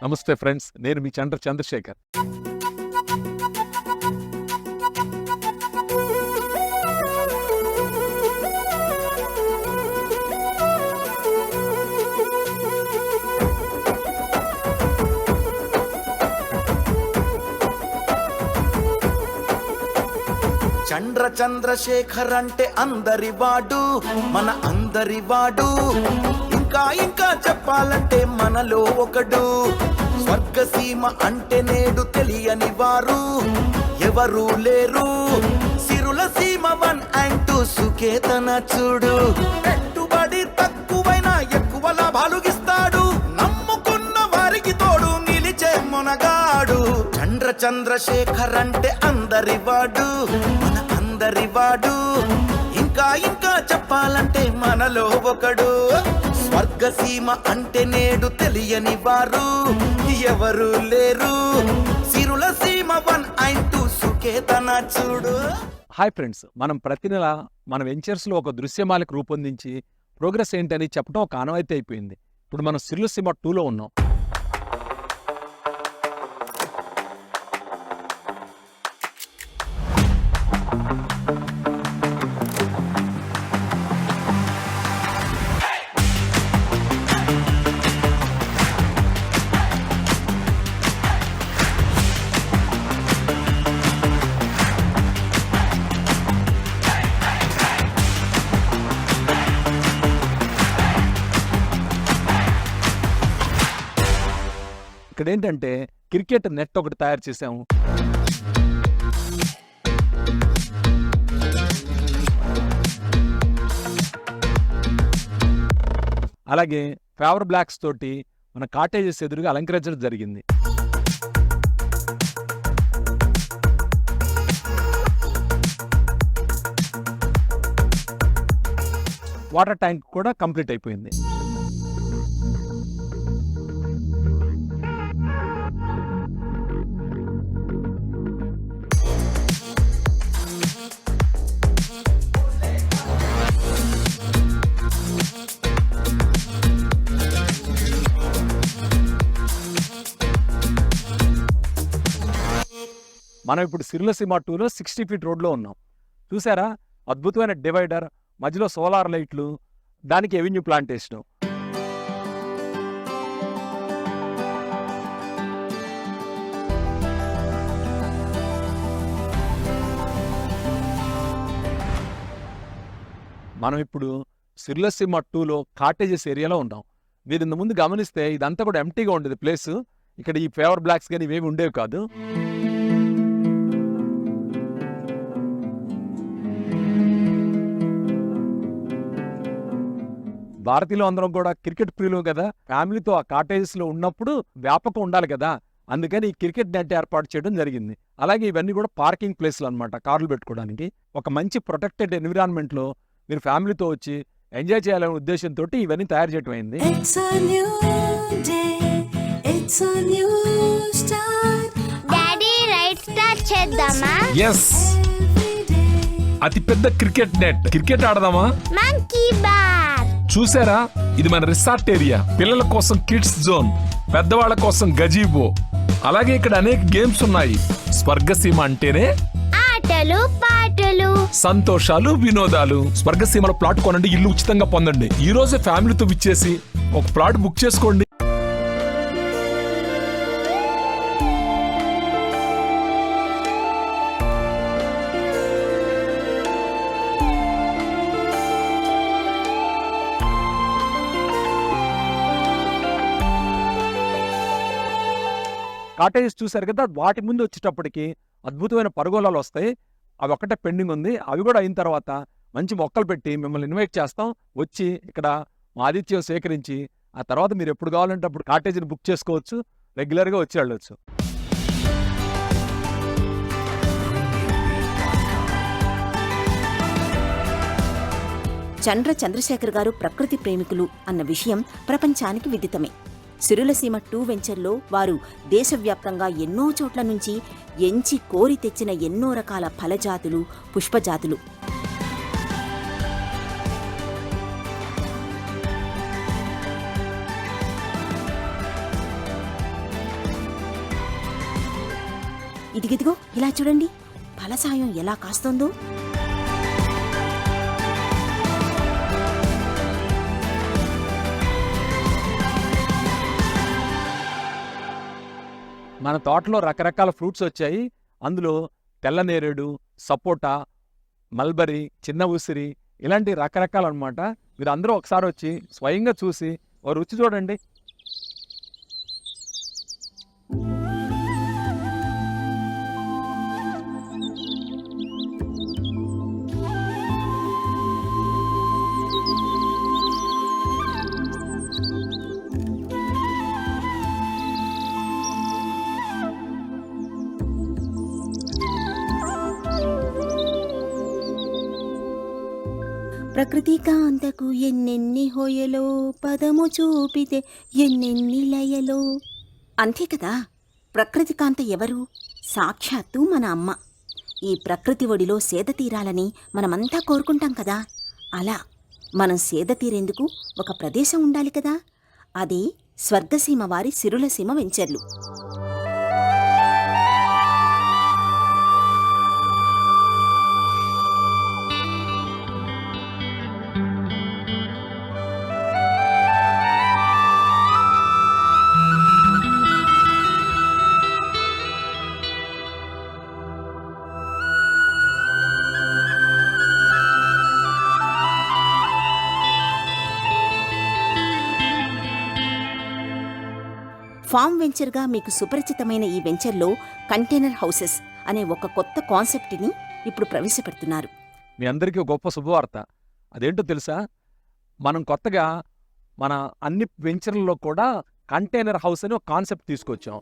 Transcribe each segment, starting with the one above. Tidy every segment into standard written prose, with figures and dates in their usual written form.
నమస్తే ఫ్రెండ్స్, నేను మీ చంద్రశేఖర్. చంద్రశేఖర్ అంటే అందరి వాడు, మన అందరి వాడు. ఇంకా చెప్పాలంటే మనలో ఒకడు. స్వర్గసీమ అంటే నేడు తెలియని వారు ఎవరు లేరు. సిరుల సీమ 1 and 2 సుకేతన చూడు. పెట్టుబడి తక్కువైనా ఎక్కువ లాభాలు ఇస్తాడు. నమ్ముకున్న వారికి తోడు నిలిచే మునగాడు. చంద్రశేఖర్ అంటే అందరి వాడు, మన అందరి వాడు. ఇంకా చెప్పాలంటే మనలో ఒకడు. స్వర్గసీమ అంటే నేడు తెలియని వారు ఎవరు లేరు. సిరుల సీమ 1 and 2 సుకేతన చూడు. హాయ్ ఫ్రెండ్స్, మనం ప్రతి నెల మన వెంచర్స్లో ఒక దృశ్యమాలిక రూపొందించి ప్రోగ్రెస్ ఏంటని చెప్పడం ఒక ఆనవాయితీ అయిపోయింది. ఇప్పుడు మనం సిరుల సీమ 2లో ఉన్నాం. ఇక్కడ ఏంటంటే క్రికెట్ నెట్ ఒకటి తయారు చేసాము. అలాగే ఫేవర్ బ్లాక్స్ తోటి మన కాటేజెస్ ఎదురుగా అలంకరించడం జరిగింది. వాటర్ ట్యాంక్ కూడా కంప్లీట్ అయిపోయింది. మనం ఇప్పుడు సిరుల సీమ 2లో 60 feet రోడ్లో ఉన్నాం. చూసారా, అద్భుతమైన డివైడర్, మధ్యలో సోలార్ లైట్లు, దానికి ఎవెన్యూ ప్లాంటేషన్. మనం ఇప్పుడు సిరుల సీమ 2లో కాటేజెస్ ఏరియాలో ఉన్నాం. మీరు ఇంత ముందు గమనిస్తే ఇదంతా కూడా ఎంటీగా ఉండేది ప్లేస్. ఇక్కడ ఈ ఫేవర్ బ్లాక్స్ కానీ ఇవేమి ఉండేవి కాదు. భారతీయులు అందరం కూడా క్రికెట్ ప్రియులు కదా, ఫ్యామిలీతో ఆ కాటేజెస్లో ఉన్నప్పుడు వ్యాపకం ఉండాలి కదా, అందుకని ఈ క్రికెట్ నెట్ ఏర్పాటు చేయడం జరిగింది. అలాగే ఇవన్నీ కూడా పార్కింగ్ ప్లేస్లు అనమాట, కార్లు పెట్టుకోవడానికి. ఒక మంచి ప్రొటెక్టెడ్ ఎన్విరాన్మెంట్లో మీరు ఫ్యామిలీతో వచ్చి ఎంజాయ్ చేయాలనే ఉద్దేశంతో ఇవన్నీ తయారు చేయడం అయింది. అతి పెద్ద క్రికెట్ నెట్, క్రికెట్ ఆడదామా? చూసారా, ఇది మన రిసార్ట్ ఏరియా. పిల్లల కోసం కిడ్స్ జోన్, పెద్దవాళ్ల కోసం గజీబో. అలాగే ఇక్కడ అనేక గేమ్స్ ఉన్నాయి. స్వర్గసీమ అంటేనే ఆటలు పాటలు, సంతోషాలు, వినోదాలు. స్వర్గసీమలో ప్లాట్ కొనండి, ఇల్లు ఉచితంగా పొందండి. ఈ రోజే ఫ్యామిలీతో విచ్చేసి ఒక ప్లాట్ బుక్ చేసుకోండి. కాటేజెస్ చూశారు కదా, వాటి ముందు వచ్చేటప్పటికి అద్భుతమైన పరుగోళాలు వస్తాయి. అవి ఒక్కటే పెండింగ్ ఉంది. అవి కూడా అయిన తర్వాత మంచి మొక్కలు పెట్టి మిమ్మల్ని ఇన్వైట్ చేస్తాం. వచ్చి ఇక్కడ మా ఆతిథ్యం సేకరించి ఆ తర్వాత మీరు ఎప్పుడు కావాలంటే అప్పుడు కాటేజీని బుక్ చేసుకోవచ్చు, రెగ్యులర్గా వచ్చి వెళ్ళవచ్చు. చంద్రశేఖర్ గారు ప్రకృతి ప్రేమికులు అన్న విషయం ప్రపంచానికి విదితమే. సిరుల సీమ 2 వెంచర్లో వారు దేశవ్యాప్తంగా ఎన్నో చోట్ల నుంచి ఎంచి కోరి తెచ్చిన ఎన్నో రకాల ఫలజాతులు, పుష్పజాతులు, ఇదిగిదిగో ఇలా చూడండి, ఫలసాయం ఎలా కాస్తోందో. మన తోటలో రకరకాల ఫ్రూట్స్ వచ్చాయి. అందులో తెల్లనేరేడు, సపోటా, మల్బరీ, చిన్న ఉసిరి ఇలాంటి రకరకాలు అనమాట. మీరు అందరూ ఒకసారి వచ్చి స్వయంగా చూసి ఓ రుచి చూడండి. ప్రకృతి కాంతకు ఎన్నెన్ని హోయలో, పదము చూపితే ఎన్నెన్ని లయలో. అంతే కదా, ప్రకృతి కాంత ఎవరు? సాక్షాత్తు మన అమ్మ. ఈ ప్రకృతి ఒడిలో సేద తీరాలని మనమంతా కోరుకుంటాం కదా. అలా మనం సేద తీరేందుకు ఒక ప్రదేశం ఉండాలి కదా. అది స్వర్గసీమ వారి సిరులసీమ వెంచర్లు. ఫామ్ వెంచర్గా మీకు సుపరిచితమైన ఈ వెంచర్లో కంటైనర్ హౌసెస్ అనే ఒక కొత్త కాన్సెప్ట్ని ఇప్పుడు ప్రవేశపెడుతున్నారు. మీ అందరికీ ఒక గొప్ప శుభవార్త. అదేంటో తెలుసా? మనం కొత్తగా మన అన్ని వెంచర్లలో కూడా కంటైనర్ హౌస్ అని ఒక కాన్సెప్ట్ తీసుకొచ్చాం.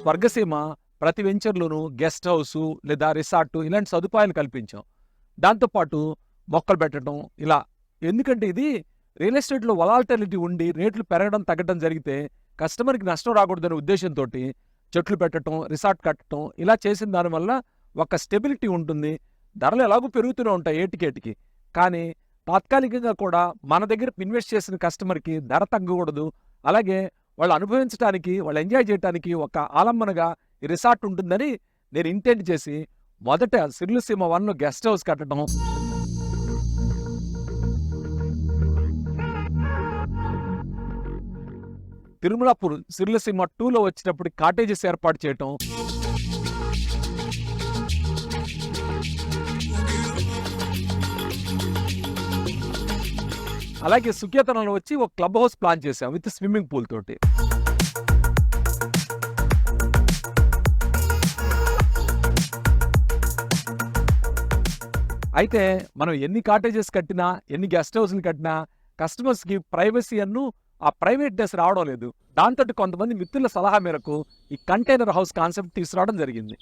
స్వర్గసీమ ప్రతి వెంచర్లోనూ గెస్ట్ హౌసు లేదా రిసార్టు ఇలాంటి సదుపాయాలు కల్పించాం. దాంతోపాటు మొక్కలు పెట్టడం ఇలా. ఎందుకంటే ఇది రియల్ ఎస్టేట్లో వలాటిలిటీ ఉండి రేట్లు పెరగడం తగ్గడం జరిగితే కస్టమర్కి నష్టం రాకూడదనే ఉద్దేశంతో చెట్లు పెట్టడం, రిసార్ట్ కట్టడం ఇలా చేసిన దానివల్ల ఒక స్టెబిలిటీ ఉంటుంది. ధరలు ఎలాగూ పెరుగుతూనే ఉంటాయి ఏటికేటికి. కానీ తాత్కాలికంగా కూడా మన దగ్గర ఇన్వెస్ట్ చేసిన కస్టమర్కి ధర తగ్గకూడదు. అలాగే వాళ్ళు అనుభవించడానికి, వాళ్ళు ఎంజాయ్ చేయడానికి ఒక ఆలంబనగా ఈ రిసార్ట్ ఉంటుందని నేను ఇంటెంట్ చేసి మొదట సిరులసీమ 1లో గెస్ట్ హౌస్ కట్టడం, తిరుమలాపూర్ సిరులసీమ 2లో వచ్చేటప్పుడు కాటేజెస్ ఏర్పాటు చేయటం, అలాగే సుఖ్యాతనంలో వచ్చి ఒక క్లబ్ హౌస్ ప్లాన్ చేశాం విత్ స్విమ్మింగ్ పూల్ తోటి. అయితే మనం ఎన్ని కాటేజెస్ కట్టినా, ఎన్ని గెస్ట్ హౌస్లు కట్టినా కస్టమర్స్కి ప్రైవసీ ఆ ప్రైవేట్నెస్ రావడం లేదు. దాంతో కొంతమంది మిత్రుల సలహా మేరకు ఈ కంటైనర్ హౌస్ కాన్సెప్ట్ తీసుకురావడం జరిగింది.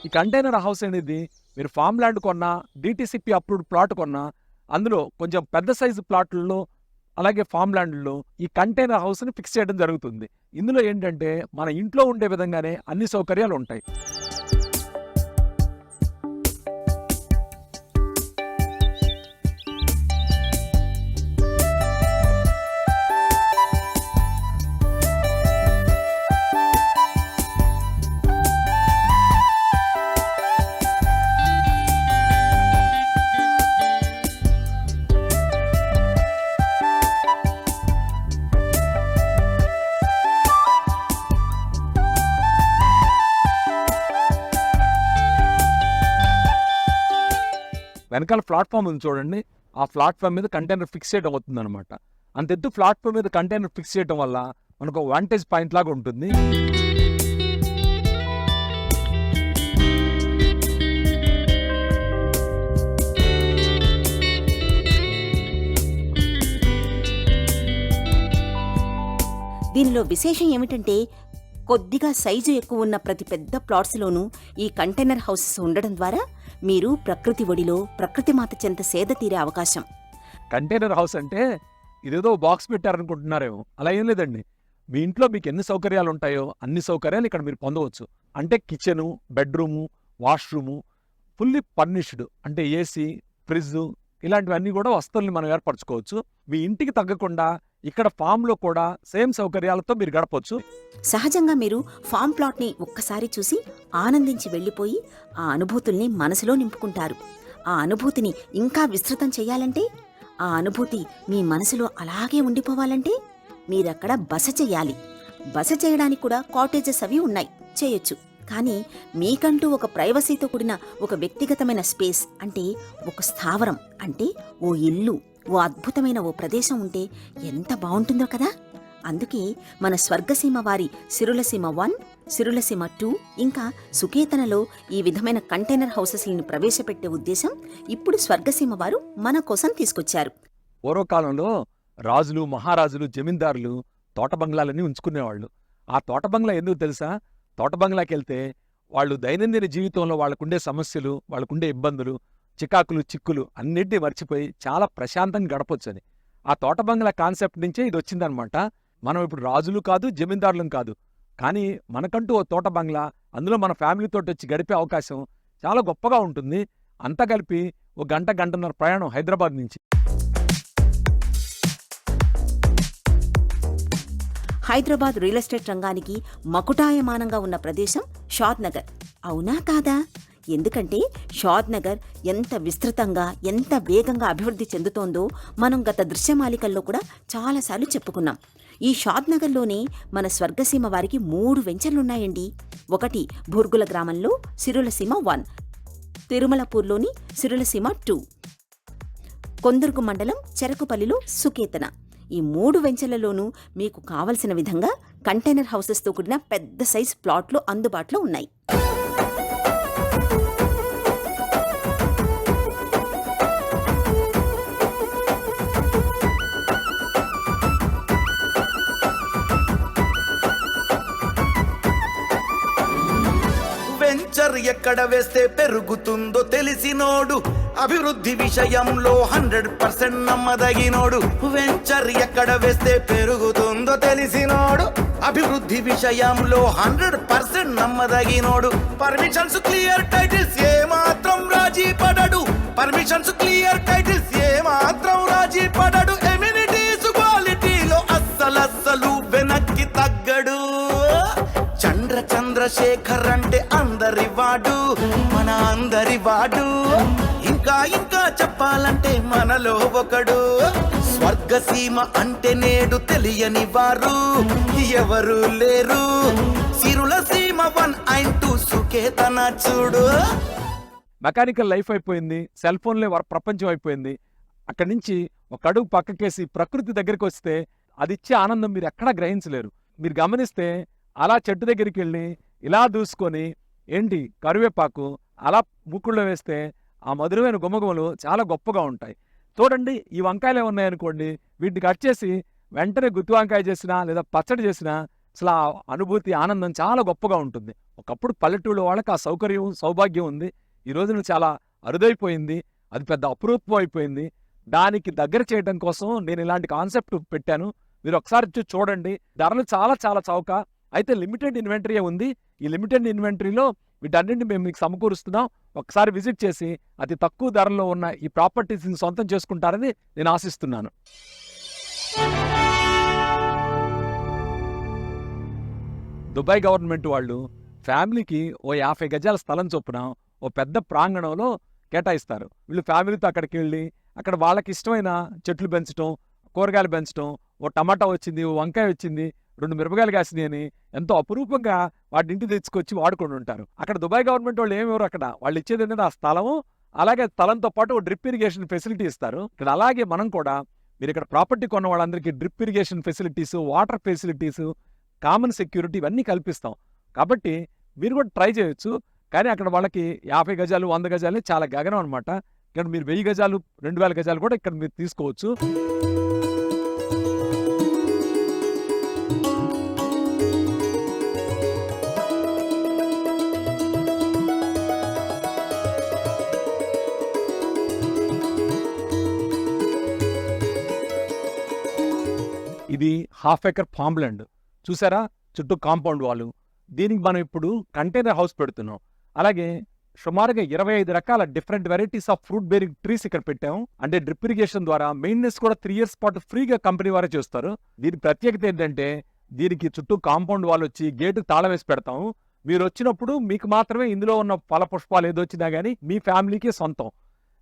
ఈ కంటైనర్ హౌస్ అనేది మీరు ఫామ్ ల్యాండ్ కొన్నా, డిటిసిపి అప్రూవ్డ్ ప్లాట్ కొన్నా, అందులో కొంచెం పెద్ద సైజు ప్లాట్లలో అలాగే ఫామ్ ల్యాండ్లో ఈ కంటైనర్ హౌస్ని ఫిక్స్ చేయడం జరుగుతుంది. ఇందులో ఏంటంటే మన ఇంట్లో ఉండే విధంగానే అన్ని సౌకర్యాలు ఉంటాయి. వెనకాల ప్లాట్ఫామ్ ఉంది చూడండి. ఆ ప్లాట్ఫామ్ మీద కంటైనర్ ఫిక్స్ చేయడం అవుతుంది అనమాట. అంత ఎత్తు ప్లాట్ఫామ్ మీద కంటైనర్ ఫిక్స్ చేయడం వల్ల మనకు వాంటేజ్ పాయింట్ లాగా ఉంటుంది. దీనిలో విశేషం ఏమిటంటే కొద్దిగా సైజు ఎక్కువ ఉన్న ప్రతి పెద్ద ప్లాట్స్లోనూ ఈ కంటైనర్ హౌసెస్ ఉండడం ద్వారా మీరు ప్రకృతి ఒడిలో ప్రకృతి మాత చెంత సేద తీరే అవకాశం. కంటైనర్ హౌస్ అంటే ఇదేదో బాక్స్ పెట్టారనుకుంటున్నారేమో, అలా ఏం లేదండి. మీ ఇంట్లో మీకు ఎన్ని సౌకర్యాలు ఉంటాయో అన్ని సౌకర్యాలు ఇక్కడ మీరు పొందవచ్చు. అంటే kitchen, bedroom, washroom fully furnished, అంటే ఏసీ, ఫ్రిడ్జ్ ఇలాంటివన్నీ కూడా వస్తువుల్ని మనం ఏర్పరచుకోవచ్చు. మీ ఇంటికి తగ్గకుండా ఇక్కడ ఫామ్లో కూడా సేమ్ సౌకర్యాలతో మీరు గడపొచ్చు. సహజంగా మీరు ఫామ్ ప్లాట్ని ఒక్కసారి చూసి ఆనందించి వెళ్ళిపోయి ఆ అనుభూతుల్ని మనసులో నింపుకుంటారు. ఆ అనుభూతిని ఇంకా విస్తృతం చెయ్యాలంటే, ఆ అనుభూతి మీ మనసులో అలాగే ఉండిపోవాలంటే మీరక్కడ బస చెయ్యాలి. బస చేయడానికి కూడా కాటేజెస్ అవి ఉన్నాయి, చేయొచ్చు. కానీ మీకంటూ ఒక ప్రైవసీతో కూడిన ఒక వ్యక్తిగతమైన స్పేస్, అంటే ఒక స్థావరం, అంటే ఓ ఇల్లు, ఓ అద్భుతమైన ఓ ప్రదేశం ఉంటే ఎంత బావుంటుందో కదా. అందుకే మన స్వర్గసీమ వారి సిరులసీమ 1, సిరులసీమ 2 ఇంకా సుకేతనలో ఈ విధమైన కంటైనర్ హౌసెస్లను ప్రవేశపెట్టే ఉద్దేశం ఇప్పుడు స్వర్గసీమ వారు మన కోసం తీసుకొచ్చారు. పూర్వకాలంలో రాజులు, మహారాజులు, జమీందారులు తోట బంగ్లాలన్నీ ఉంచుకునేవాళ్ళు. ఆ తోట బంగ్లా ఎందుకు తెలుసా? తోట బంగ్లాకి వెళ్తే వాళ్ళు దైనందిన జీవితంలో వాళ్ళకుండే సమస్యలు, వాళ్ళకుండే ఇబ్బందులు, చికాకులు, చిక్కులు అన్నింటినీ మర్చిపోయి చాలా ప్రశాంతంగా గడపొచ్చని. ఆ తోట బంగ్లా కాన్సెప్ట్ నుంచే ఇది వచ్చిందనమాట. మనం ఇప్పుడు రాజులు కాదు, జమీందారులం కాదు, కానీ మనకంటూ ఓ తోట బంగ్లా, అందులో మన ఫ్యామిలీతో వచ్చి గడిపే అవకాశం చాలా గొప్పగా ఉంటుంది. అంతా కలిపి ఓ గంటన్నర ప్రయాణం హైదరాబాద్ నుంచి. హైదరాబాద్ రియల్ ఎస్టేట్ రంగానికి మకుటాయమానంగా ఉన్న ప్రదేశం షాద్ నగర్. అవునా కాదా? ఎందుకంటే షాద్ నగర్ ఎంత విస్తృతంగా, ఎంత వేగంగా అభివృద్ధి చెందుతోందో మనం గత దృశ్యమాలికల్లో కూడా చాలాసార్లు చెప్పుకున్నాం. ఈ షాద్ నగర్లోనే మన స్వర్గసీమ వారికి 3 వెంచర్లున్నాయండి. ఒకటి బుర్గుల గ్రామంలో సిరులసీమ 1, తిరుమలపూర్లోని సిరులసీమ 2, కొందుర్గు మండలం చెరకుపల్లిలో సుకేతన. ఈ 3 వెంచర్లలోనూ మీకు కావలసిన విధంగా కంటైనర్ హౌసెస్తో కూడిన పెద్ద సైజ్ ప్లాట్లు అందుబాటులో ఉన్నాయి. వెంచర్ ఎక్కడ వేస్తే పెరుగుతుందో తెలిసినోడు, అభివృద్ధి విషయంలో 100% నమ్మదగినోడు. వెంచర్ ఎక్కడ వేస్తే పెరుగుతుందో తెలిసినోడు, అభివృద్ధి విషయంలో 100% నమ్మదగినోడు. పర్మిషన్స్ క్లియర్ టైటిల్స్ ఏ మాత్రం రాజీ పడడు, పర్మిషన్స్ క్లియర్ టైటిల్స్ ఏ మాత్రం రాజీ పడడు. ఎమ్యూనిటీస్ క్వాలిటీలో అస్సలు వెనక్కి తగ్గడు. చంద్రశేఖర్ అంటే అందరి వాడు, మన అందరి వాడు. ఇంకా చెప్పాలంటే మనలో ఒకడు. స్వర్గసీమ అంటే నేడు తెలియని వారు ఎవరు లేరు. సిరులసీమ 1 and 2 సుకేతన చూడు. మెకానికల్ లైఫ్ అయిపోయింది, సెల్ ఫోన్లే ప్రపంచం అయిపోయింది. అక్కడి నుంచి ఒక అడుగు పక్కకేసి ప్రకృతి దగ్గరికి వస్తే అదిచ్చే ఆనందం మీరు ఎక్కడా గ్రహించలేరు. మీరు గమనిస్తే అలా చెట్టు దగ్గరికి వెళ్ళి ఇలా దూసుకొని ఏంటి కరివేపాకు అలా ముక్కుల్లో వేస్తే ఆ మధురమైన గుమగుమలు చాలా గొప్పగా ఉంటాయి. చూడండి, ఈ వంకాయలు ఏమున్నాయనుకోండి, వీటిని కట్ చేసి వెంటనే గుత్తి వంకాయ చేసినా లేదా పచ్చడి చేసినా అసలు ఆ అనుభూతి, ఆనందం చాలా గొప్పగా ఉంటుంది. ఒకప్పుడు పల్లెటూళ్ళ వాళ్ళకి ఆ సౌకర్యం, సౌభాగ్యం ఉంది. ఈ రోజున చాలా అరుదైపోయింది, అది పెద్ద అపురూపం అయిపోయింది. దానికి దగ్గర చేయడం కోసం నేను ఇలాంటి కాన్సెప్ట్ పెట్టాను. మీరు ఒకసారి చూడండి. ధరలు చాలా చౌక. అయితే లిమిటెడ్ ఇన్వెంటరీ ఉంది. ఈ లిమిటెడ్ ఇన్వెంటరీలో వీటన్నింటిని మేము మీకు సమకూరుస్తున్నాం. ఒకసారి విజిట్ చేసి అతి తక్కువ ధరలో ఉన్న ఈ ప్రాపర్టీస్ని సొంతం చేసుకుంటారని నేను ఆశిస్తున్నాను. దుబాయ్ గవర్నమెంట్ వాళ్ళు ఫ్యామిలీకి ఓ 50 గజాల స్థలం చొప్పున ఓ పెద్ద ప్రాంగణంలో కేటాయిస్తారు. వీళ్ళు ఫ్యామిలీతో అక్కడికి వెళ్ళి అక్కడ వాళ్ళకి ఇష్టమైన చెట్లు పెంచడం, కూరగాయలు పెంచడం, ఓ టమాటా వచ్చింది, ఓ వంకాయ వచ్చింది, 2 మిరపకాయలు కాసినాయి అని ఎంతో అపురూపంగా వాటి ఇంటికి తెచ్చుకొచ్చి వాడుకొని ఉంటారు. అక్కడ దుబాయ్ గవర్నమెంట్ వాళ్ళు ఏమెవరు, అక్కడ వాళ్ళు ఇచ్చేది ఏంటంటే ఆ స్థలము, అలాగే స్థలంతో పాటు డ్రిప్ ఇరిగేషన్ ఫెసిలిటీ ఇస్తారు. ఇక్కడ అలాగే మనం కూడా మీరు ఇక్కడ ప్రాపర్టీ కొన్న వాళ్ళందరికీ drip irrigation facilities, water facilities, common security ఇవన్నీ కల్పిస్తాం. కాబట్టి మీరు కూడా ట్రై చేయొచ్చు. కానీ అక్కడ వాళ్ళకి 50 గజాలు 100 గజాలు చాలా గగనం అనమాట. ఇక్కడ మీరు 1000 గజాలు 2000 గజాలు కూడా ఇక్కడ మీరు తీసుకోవచ్చు. హాఫ్ ఎకర్ ఫామ్ ల్యాండ్ చూసారా, చుట్టూ కాంపౌండ్ వాళ్ళు. దీనికి మనం ఇప్పుడు కంటైనర్ హౌస్ పెడుతున్నాం. అలాగే సుమారుగా 25 రకాల different varieties of fruit bearing trees ఇక్కడ పెట్టాము. అంటే డ్రిప్ ఇరిగేషన్ ద్వారా మెయింటెనెన్స్ కూడా 3 years పాటు ఫ్రీగా కంపెనీ వారే చేస్తారు. దీని ప్రత్యేకత ఏంటంటే దీనికి చుట్టూ కాంపౌండ్ వాళ్ళు వచ్చి గేటుకు తాళం వేసి పెడతాము. మీరు వచ్చినప్పుడు మీకు మాత్రమే ఇందులో ఉన్న ఫల పుష్పాలు ఏదొచ్చినా గానీ మీ ఫ్యామిలీకే సొంతం.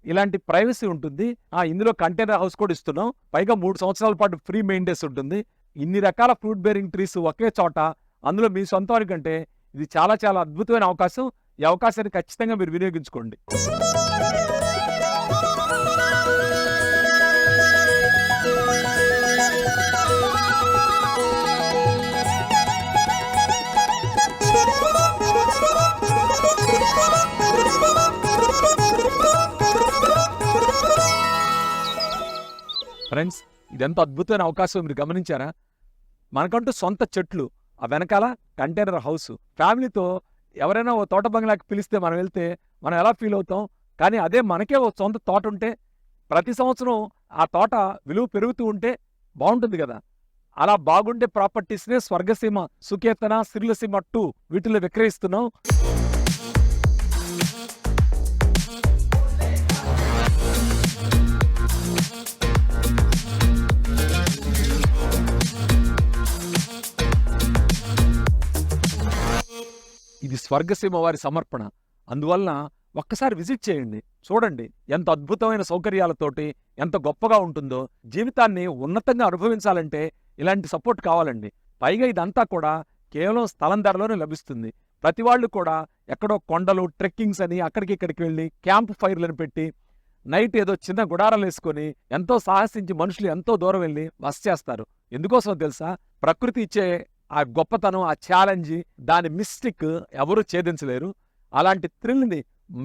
ఇలాంటి ప్రైవసీ ఉంటుంది. ఇందులో కంటైనర్ హౌస్ కూడా ఇస్తున్నాం. పైగా 3 సంవత్సరాల పాటు ఫ్రీ మెయింటెనెన్స్ ఉంటుంది. ఇన్ని రకాల ఫ్రూట్ బేరింగ్ ట్రీస్ ఒకే చోట, అందులో మీ సొంతం కంటే ఇది చాలా చాలా అద్భుతమైన అవకాశం. ఈ అవకాశాన్ని ఖచ్చితంగా మీరు వినియోగించుకోండి. ఫ్రెండ్స్, ఇదెంత అద్భుతమైన అవకాశం మీరు గమనించారా? మనకంటూ సొంత చెట్లు, ఆ వెనకాల కంటైనర్ హౌస్. ఫ్యామిలీతో ఎవరైనా ఓ తోట బంగ్లాకి పిలిస్తే మనం వెళ్తే మనం ఎలా ఫీల్ అవుతాం? కానీ అదే మనకే ఓ సొంత తోట ఉంటే ప్రతి సంవత్సరం ఆ తోట విలువ పెరుగుతూ ఉంటే బాగుంటుంది కదా. అలా బాగుండే ప్రాపర్టీస్నే స్వర్గసీమ, సుకేతన, సిరులసీమ 2 వీటిలో విక్రయిస్తున్నాం. ఇది స్వర్గసీమ వారి సమర్పణ. అందువలన ఒక్కసారి విజిట్ చేయండి, చూడండి ఎంత అద్భుతమైన సౌకర్యాలతోటి ఎంత గొప్పగా ఉంటుందో. జీవితాన్ని ఉన్నతంగా అనుభవించాలంటే ఇలాంటి సపోర్ట్ కావాలండి. పైగా ఇదంతా కూడా కేవలం స్థలం ధరలోనే లభిస్తుంది. ప్రతి వాళ్ళు కూడా ఎక్కడో కొండలు, ట్రెక్కింగ్స్ అని అక్కడికి ఇక్కడికి వెళ్ళి క్యాంప్ ఫైర్లను పెట్టి నైట్ ఏదో చిన్న గుడారాలు వేసుకొని ఎంతో సాహసించి మనుషులు ఎంతో దూరం వెళ్ళి బస చేస్తారు. ఎందుకోసం తెలుసా? ప్రకృతి ఇచ్చే ఆ గొప్పతనం, ఆ ఛాలెంజ్, దాని మిస్టిక్ ఎవరూ ఛేదించలేరు. అలాంటి థ్రిల్ని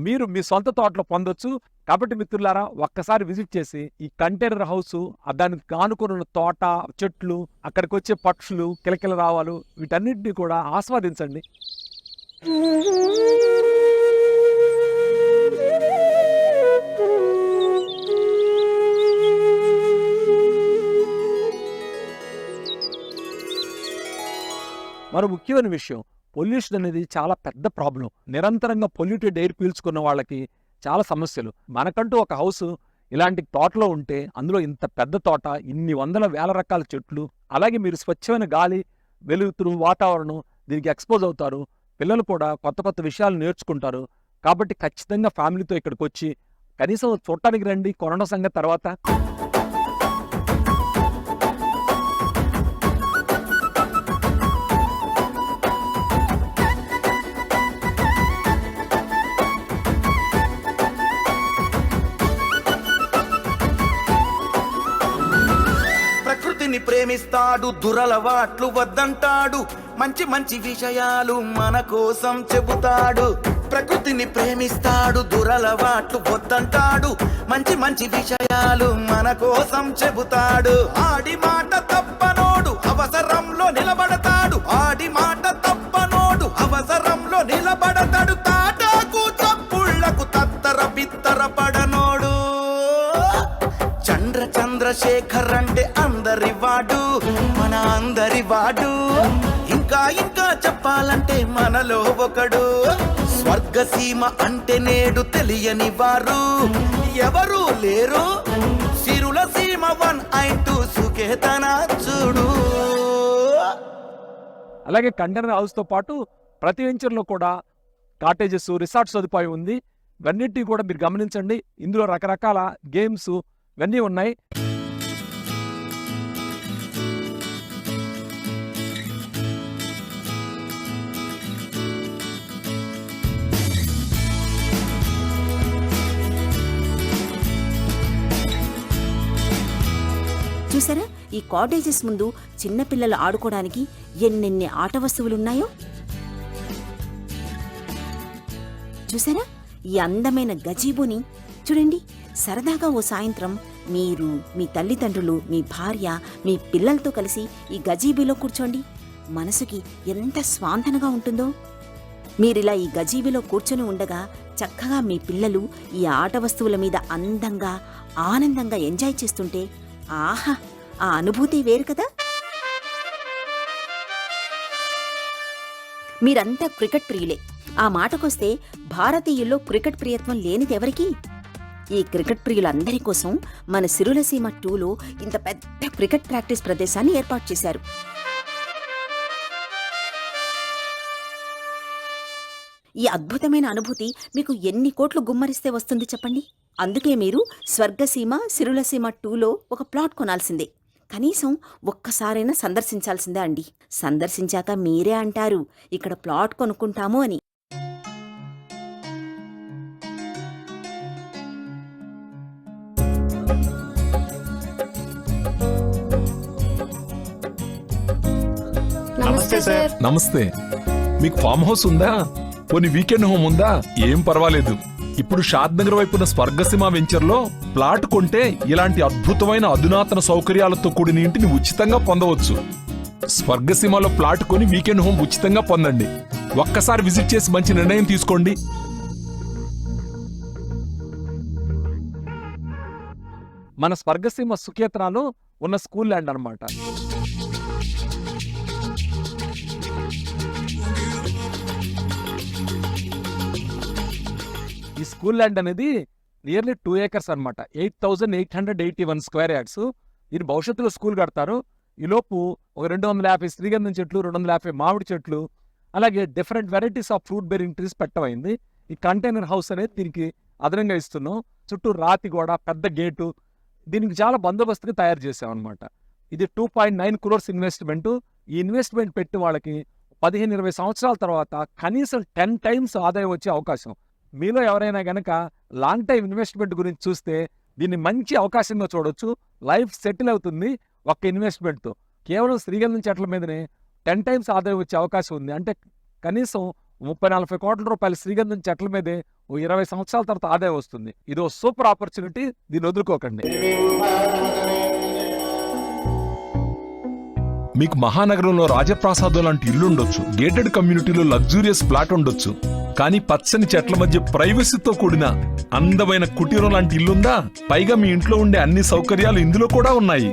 మీరు మీ సొంత తోటలో పొందొచ్చు. కాబట్టి మిత్రులారా, ఒక్కసారి విజిట్ చేసి ఈ కంటైనర్ హౌస్, దానికి ఆనుకున్న తోట, చెట్లు, అక్కడికి వచ్చే పక్షులు, కిలకిల రావాలు, వీటన్నిటిని కూడా ఆస్వాదించండి. మరో ముఖ్యమైన విషయం, పొల్యూషన్ అనేది చాలా పెద్ద ప్రాబ్లం. నిరంతరంగా పొల్యూటెడ్ ఎయిర్ పీల్చుకున్న వాళ్ళకి చాలా సమస్యలు. మనకంటూ ఒక హౌస్ ఇలాంటి తోటలో ఉంటే, అందులో ఇంత పెద్ద తోట, ఇన్ని వందల వేల రకాల చెట్లు, అలాగే మీరు స్వచ్ఛమైన గాలి, వెలుతురు, వాతావరణం దీనికి ఎక్స్పోజ్ అవుతారు. పిల్లలు కూడా కొత్త కొత్త విషయాలు నేర్చుకుంటారు. కాబట్టి ఖచ్చితంగా ఫ్యామిలీతో ఇక్కడికి వచ్చి కనీసం చూడటానికి రండి. కరోనా సంగతి తర్వాత. ప్రేమిస్తాడు, దురలవాట్లు వద్దంటాడు, మంచి మంచి విషయాలు మన కోసం చెబుతాడు. ప్రకృతిని ప్రేమిస్తాడు, దురలవాట్లు వద్దంటాడు, మంచి మంచి విషయాలు మన కోసం చెబుతాడు. ఆడి మాట తప్పనోడు అవసరంలో నిలబడతాడు, ఆడి మాట తప్పనోడు అవసరంలో నిలబడతాడు. తాటాకు చప్పుళ్లకు తత్తర బిత్తర పడనోడు. చంద్రశేఖర్ అంటే అందరి వాడు, మన అందరి వాడు. ఇంకా ఇంకా చెప్పాలంటే మనలో ఒకడు. స్వర్గసీమ అంటే నేడు తెలియని వారు ఎవరు లేరు. సిరులసీమ 1 సుకేతన చూడు. అలాగే కంటైనర్ హౌస్తో పాటు ప్రతి వెంచర్లో కూడా కాటేజెస్, రిసార్ట్ సదుపాయం ఉంది. ఇవన్నిటినీ కూడా మీరు గమనించండి. ఇందులో రకరకాల గేమ్స్ ఇవన్నీ ఉన్నాయి. చూసారా, ఈ కాటేజెస్ ముందు చిన్నపిల్లలు ఆడుకోవడానికి ఎన్నెన్ని ఆట వస్తువులున్నాయో. చూసారా, ఈ అందమైన గజీబోని చూడండి. సరదాగా ఓ సాయంత్రం మీరు, మీ తల్లిదండ్రులు, మీ భార్య, మీ పిల్లలతో కలిసి ఈ గజీబీలో కూర్చోండి. మనసుకి ఎంత స్వాంతనగా ఉంటుందో. మీరిలా ఈ గజీబీలో కూర్చొని ఉండగా చక్కగా మీ పిల్లలు ఈ ఆట వస్తువుల మీద అందంగా, ఆనందంగా ఎంజాయ్ చేస్తుంటే, ఆహా, ఆ అనుభూతి వేరు కదా. మీరంతా క్రికెట్ ప్రియులే. ఆ మాటకొస్తే భారతీయుల్లో క్రికెట్ ప్రియత్వం లేనిదెవరికి? ఈ క్రికెట్ ప్రియులందరి కోసం మన సిరులసీమ 2లో ఇంత పెద్ద క్రికెట్ ప్రాక్టీస్ ప్రదేశాన్ని ఏర్పాటు చేశారు. ఈ అద్భుతమైన అనుభూతి మీకు ఎన్ని కోట్లు గుమ్మరిస్తే వస్తుంది చెప్పండి? అందుకే మీరు స్వర్గసీమ సిరులసీమ 2లో ఒక ప్లాట్ కొనాల్సిందే. కనీసం ఒక్కసారైనా సందర్శించాల్సిందే అండి. సందర్శించాక మీరే అంటారు ఇక్కడ ప్లాట్ కొనుక్కుంటాము అని. నమస్తే సార్. నమస్తే. మీకు ఫామ్ హౌస్ ఉందా? కొన్ని వీకెండ్ హోమ్ ఉందా? ఏం పర్వాలేదు. ఇప్పుడు షాద్ నగర్ వైపున స్వర్గసీమ వెంచర్లో ప్లాట్ కొంటే ఇలాంటి అద్భుతమైన అధునాతన సౌకర్యాలతో కూడిన ఇంటిని ఉచితంగా పొందవచ్చు. స్వర్గసీమలో ప్లాట్ కొని వీకెండ్ హోమ్ ఉచితంగా పొందండి. ఒక్కసారి విజిట్ చేసి మంచి నిర్ణయం తీసుకోండి. మన స్వర్గసీమ సుకేతనాలో ఉన్న స్కూల్ ల్యాండ్ అన్నమాట. ఈ స్కూల్ ల్యాండ్ అనేది నియర్లీ 2 acres అనమాట. 8,881 స్క్వేర్ యార్డ్స్. దీని భవిష్యత్తులో స్కూల్ కడతారు. ఈలోపు ఒక 250 శ్రీగంధం చెట్లు, 250 మామిడి చెట్లు, అలాగే different varieties of fruit bearing trees పెట్టమైంది. ఈ కంటైనర్ హౌస్ అనేది దీనికి అదనంగా ఇస్తున్నాం. చుట్టూ రాతి గోడ, పెద్ద గేటు, దీనికి చాలా బందోబస్తుగా తయారు చేసాం అనమాట. ఇది 2.9 crores ఇన్వెస్ట్మెంట్. ఈ ఇన్వెస్ట్మెంట్ పెట్టి వాళ్ళకి 15-20 సంవత్సరాల తర్వాత కనీసం 10 times ఆదాయం వచ్చే అవకాశం. మీలో ఎవరైనా గనక లాంగ్ టైం ఇన్వెస్ట్మెంట్ గురించి చూస్తే దీన్ని మంచి అవకాశంగా చూడొచ్చు. లైఫ్ సెటిల్ అవుతుంది ఒక్క ఇన్వెస్ట్మెంట్తో. కేవలం శ్రీగంధం చెట్ల మీదనే 10 times ఆదాయం వచ్చే అవకాశం ఉంది. అంటే కనీసం 30-40 కోట్ల రూపాయల శ్రీగంధం చెట్ల మీదే 20 సంవత్సరాల తర్వాత ఆదాయం వస్తుంది. ఇదో సూపర్ ఆపర్చునిటీ, దీన్ని వదులుకోకండి. మీకు మహానగరంలో రాజప్రాసాదం లాంటి ఇల్లు ఉండొచ్చు, గేటెడ్ కమ్యూనిటీలో లగ్జూరియస్ ప్లాట్ ఉండొచ్చు, కానీ పచ్చని చెట్ల మధ్య ప్రైవసీతో కూడిన అందమైన కుటీరం లాంటి ఇల్లుందా? పైగా మీ ఇంట్లో ఉండే అన్ని సౌకర్యాలు ఇందులో కూడా ఉన్నాయి.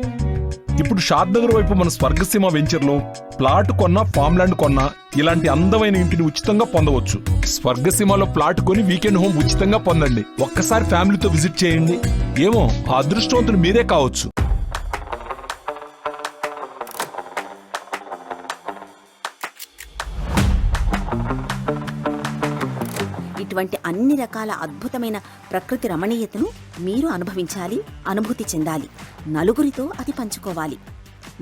ఇప్పుడు షాద్ నగర్ వైపు మన స్వర్గసీమ వెంచర్లో ప్లాట్ కొన్నా, ఫామ్ ల్యాండ్ కొన్నా ఇలాంటి అందమైన ఇంటిని ఉచితంగా పొందవచ్చు. స్వర్గసీమలో ప్లాట్ కొని వీకెండ్ హోమ్ ఉచితంగా పొందండి. ఒక్కసారి ఫ్యామిలీతో విజిట్ చేయండి. ఏమో ఆ అదృష్టవంతులు మీరే కావచ్చు. ఇటువంటి అన్ని రకాల అద్భుతమైన ప్రకృతి రమణీయతను మీరు అనుభవించాలి, అనుభూతి చెందాలి. నలుగురితో అది పంచుకోవాలి.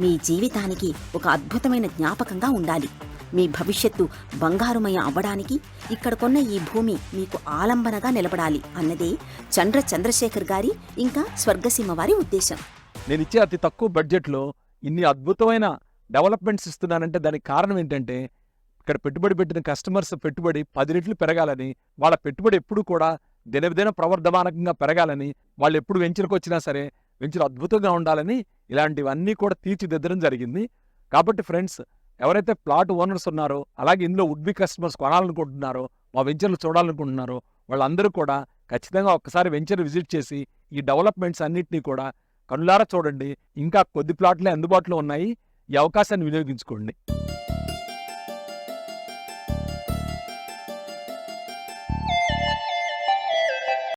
మీ జీవితానికి ఒక అద్భుతమైన జ్ఞాపకంగా ఉండాలి. మీ భవిష్యత్తు బంగారుమయం అవ్వడానికి ఇక్కడ కొన్న ఈ భూమి మీకు ఆలంబనగా నిలబడాలి అన్నదే చంద్రశేఖర్ గారి ఇంకా స్వర్గసీమ వారి ఉద్దేశం. నేను ఇచ్చే అతి తక్కువ బడ్జెట్లో ఇన్ని అద్భుతమైన డెవలప్మెంట్స్ ఇస్తున్నానంటే దానికి కారణం ఏంటంటే ఇక్కడ పెట్టుబడి పెట్టిన కస్టమర్స్ పెట్టుబడి 10 రెట్లు పెరగాలని, వాళ్ళ పెట్టుబడి ఎప్పుడు కూడా దినదిన ప్రవర్ధమానకంగా పెరగాలని, వాళ్ళు ఎప్పుడు వెంచర్కి వచ్చినా సరే వెంచర్ అద్భుతంగా ఉండాలని ఇలాంటివన్నీ కూడా తీర్చిదిద్దడం జరిగింది. కాబట్టి ఫ్రెండ్స్, ఎవరైతే ప్లాట్ ఓనర్స్ ఉన్నారో, అలాగే ఇందులో వుడ్ బి కస్టమర్స్ కొనాలనుకుంటున్నారో, మా వెంచర్లు చూడాలనుకుంటున్నారో వాళ్ళందరూ కూడా ఖచ్చితంగా ఒక్కసారి వెంచర్ విజిట్ చేసి ఈ డెవలప్మెంట్స్ అన్నింటినీ కూడా కనులారా చూడండి. ఇంకా కొద్ది ప్లాట్లే అందుబాటులో ఉన్నాయి. ఈ అవకాశాన్ని వినియోగించుకోండి.